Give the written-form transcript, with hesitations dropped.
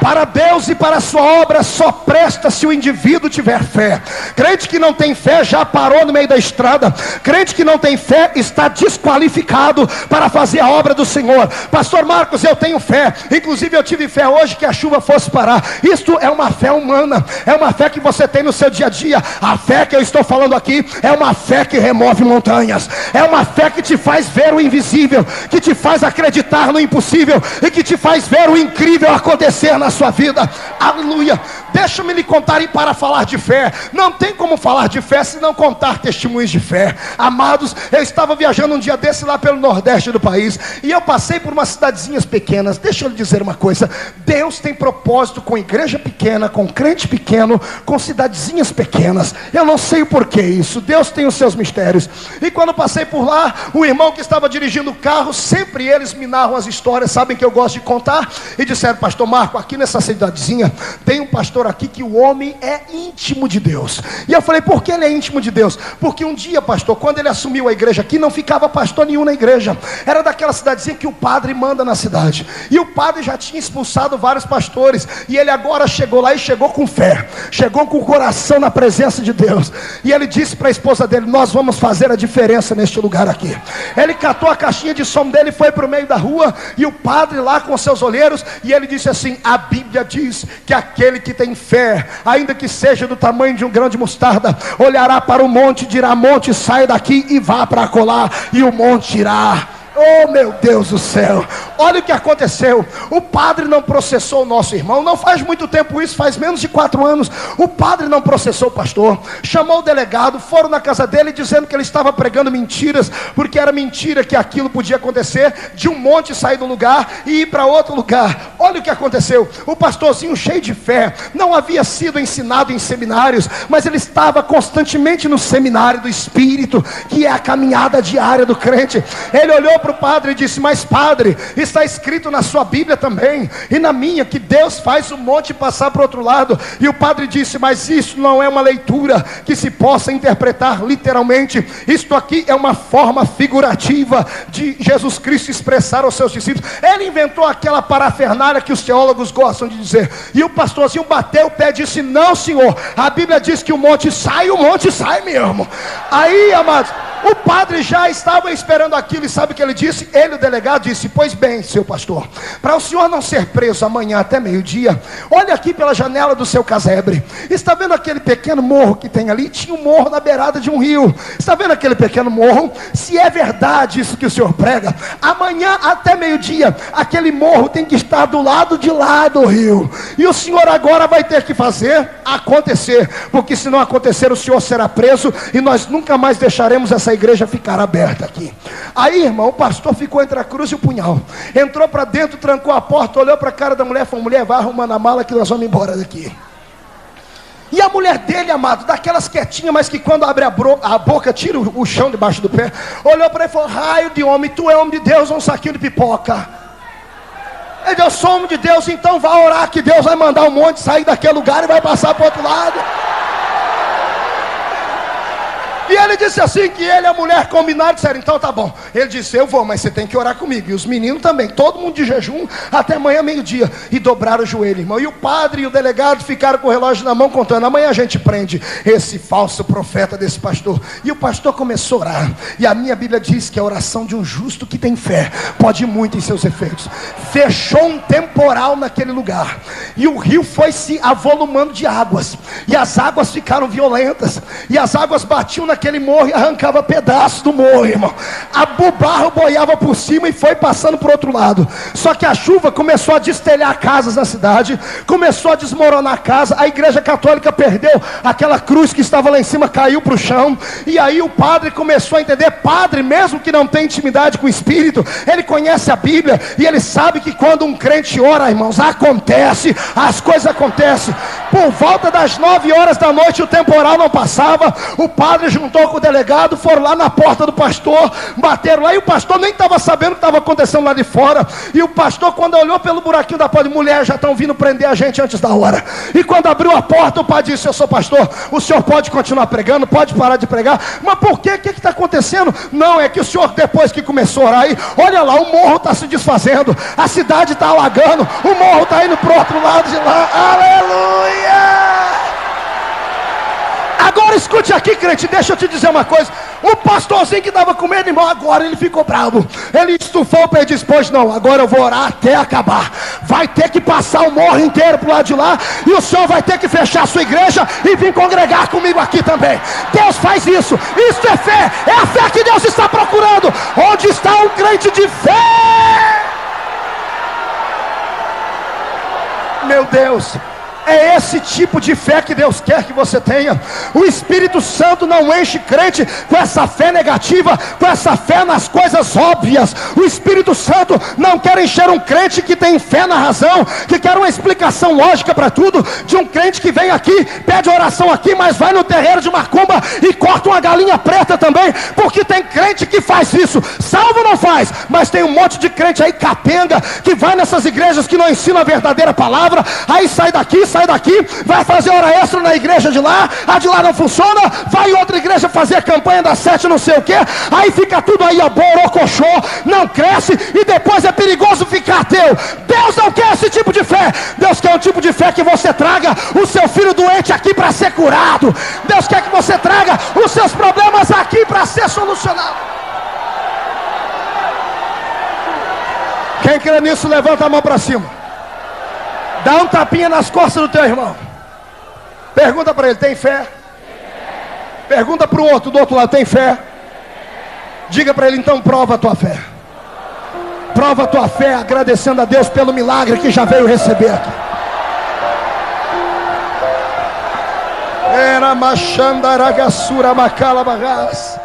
Para Deus e para a sua obra só presta se o indivíduo tiver fé. Crente que não tem fé já parou no meio da estrada. Crente que não tem fé está desqualificado para fazer a obra do Senhor. Pastor Marcos, eu tenho fé, inclusive eu tive fé hoje que a chuva fosse parar. Isto é uma fé humana, é uma fé que você tem no seu dia a dia. A fé que eu estou falando aqui é uma fé que remove montanhas, é uma fé que te faz ver o invisível, que te faz acreditar no impossível e que te faz ver o incrível acontecer na sua vida. Aleluia. Deixa-me lhe contar, e para falar de fé, não tem como falar de fé se não contar testemunhos de fé. Amados, eu estava viajando um dia desse lá pelo nordeste do país, e eu passei por umas cidadezinhas pequenas. Deixa eu lhe dizer uma coisa: Deus tem propósito com igreja pequena, com crente pequeno, com cidadezinhas pequenas. Eu não sei o porquê isso, Deus tem os seus mistérios. E quando passei por lá, o irmão que estava dirigindo o carro, sempre eles me narram as histórias, sabem que eu gosto de contar, e disseram: pastor Marco, aqui nessa cidadezinha tem um pastor aqui que o homem é íntimo de Deus. E eu falei: por que ele é íntimo de Deus? Porque um dia, pastor, quando ele assumiu a igreja aqui, não ficava pastor nenhum na igreja. Era daquela cidadezinha que o padre manda na cidade, e o padre já tinha expulsado vários pastores, e ele agora chegou lá, e chegou com fé, chegou com o coração na presença de Deus, e ele disse para a esposa dele: nós vamos fazer a diferença neste lugar aqui. Ele catou a caixinha de som dele, foi para o meio da rua, e o padre lá com seus olheiros, e ele disse assim: a Bíblia diz que aquele que tem fé, ainda que seja do tamanho de um grão de mostarda, olhará para o monte e dirá: monte, sai daqui e vá para acolá, e o monte irá. Oh meu Deus do céu, olha o que aconteceu. O padre não processou o nosso irmão, não faz muito tempo isso, faz menos de 4 anos. O padre não processou o pastor, chamou o delegado, foram na casa dele dizendo que ele estava pregando mentiras, porque era mentira que aquilo podia acontecer, de um monte sair do lugar e ir para outro lugar. Olha o que aconteceu. O pastorzinho cheio de fé, não havia sido ensinado em seminários, mas ele estava constantemente no seminário do Espírito, que é a caminhada diária do crente. Ele olhou para o padre e disse: mas padre, está escrito na sua Bíblia também, e na minha, que Deus faz o monte passar para o outro lado. E o padre disse: mas isso não é uma leitura que se possa interpretar literalmente. Isto aqui é uma forma figurativa de Jesus Cristo expressar aos seus discípulos. Ele inventou aquela parafernália que os teólogos gostam de dizer. E o pastorzinho bateu o pé e disse: não senhor, a Bíblia diz que o monte sai mesmo. Aí, amados, o padre já estava esperando aquilo, e sabe o que ele disse? Ele, o delegado, disse: pois bem, seu pastor, para o senhor não ser preso amanhã até meio-dia, olha aqui pela janela do seu casebre. Está vendo aquele pequeno morro que tem ali? Tinha um morro na beirada de um rio. Está vendo aquele pequeno morro? Se é verdade isso que o senhor prega, amanhã até meio-dia, aquele morro tem que estar do lado de lá do rio. E o senhor agora vai ter que fazer acontecer, porque se não acontecer, o senhor será preso, e nós nunca mais deixaremos essa igreja ficar aberta aqui. Aí, irmão, o pastor ficou entre a cruz e o punhal, entrou para dentro, trancou a porta, olhou para a cara da mulher e falou: mulher, vai arrumando a mala que nós vamos embora daqui. E a mulher dele, amado, daquelas quietinhas, mas que quando abre a boca, tira o chão debaixo do pé, olhou para ele e falou: raio de homem, tu é homem de Deus ou um saquinho de pipoca? Ele disse: eu sou homem de Deus, então vá orar que Deus vai mandar um monte sair daquele lugar e vai passar para o outro lado. E ele disse assim, que ele e a mulher combinaram, disseram: então tá bom. Ele disse: eu vou, mas você tem que orar comigo. E os meninos também, todo mundo de jejum até amanhã meio-dia. E dobraram o joelho, irmão. E o padre e o delegado ficaram com o relógio na mão contando: amanhã a gente prende esse falso profeta desse pastor. E o pastor começou a orar. E a minha Bíblia diz que a oração de um justo que tem fé pode muito em seus efeitos. Fechou um temporal naquele lugar, e o rio foi se avolumando de águas, e as águas ficaram violentas, e as águas batiam naquele morro e arrancava pedaços do morro, irmão. O barro boiava por cima e foi passando para o outro lado. Só que a chuva começou a destelhar casas na cidade, começou a desmoronar a casa. A igreja católica perdeu aquela cruz que estava lá em cima, caiu para o chão. E aí o padre começou a entender. Padre, mesmo que não tenha intimidade com o Espírito, ele conhece a Bíblia, e ele sabe que quando um crente ora, irmãos, acontece, as coisas acontecem. Por volta das 9 horas da noite, o temporal não passava. O padre juntou com o delegado, foram lá na porta do pastor, bateram lá, e o pastor nem estava sabendo o que estava acontecendo lá de fora. E o pastor, quando olhou pelo buraquinho da porta, mulher, já estão vindo prender a gente antes da hora. E quando abriu a porta, o padre disse: eu sou pastor, o senhor pode continuar pregando, pode parar de pregar. Mas por quê? O que está acontecendo? Não, é que o senhor, depois que começou a orar aí, olha lá, o morro está se desfazendo, a cidade está alagando, o morro está indo para o outro lado de lá. Aleluia! Agora escute aqui, crente, deixa eu te dizer uma coisa. O pastorzinho que estava com medo, irmão, agora ele ficou bravo. Ele estufou o pé e disse: pois não, agora eu vou orar até acabar. Vai ter que passar o morro inteiro pro lado de lá, e o senhor vai ter que fechar a sua igreja e vir congregar comigo aqui também. Deus faz isso. Isso é fé. É a fé que Deus está procurando. Onde está um crente de fé? Meu Deus, é esse tipo de fé que Deus quer que você tenha. O Espírito Santo não enche crente com essa fé negativa, com essa fé nas coisas óbvias. O Espírito Santo não quer encher um crente que tem fé na razão, que quer uma explicação lógica para tudo, de um crente que vem aqui, pede oração aqui, mas vai no terreiro de macumba e corta uma galinha preta também, porque tem crente que faz isso. Salvo não faz, mas tem um monte de crente aí capenga, que vai nessas igrejas que não ensinam a verdadeira palavra, aí sai daqui, vai fazer hora extra na igreja de lá, a de lá não funciona, vai em outra igreja fazer a campanha das 7 não sei o que, aí fica tudo aí a borocochô, não cresce, e depois é perigoso ficar ateu. Deus não quer esse tipo de fé. Deus quer um tipo de fé que você traga o seu filho doente aqui para ser curado. Deus quer que você traga os seus problemas aqui para ser solucionado. Quem crê nisso, levanta a mão para cima. Dá um tapinha nas costas do teu irmão. Pergunta para ele: tem fé? Pergunta para o outro do outro lado: tem fé? Diga para ele então: prova a tua fé. Prova a tua fé agradecendo a Deus pelo milagre que já veio receber aqui. Era machandaragasura macala barras.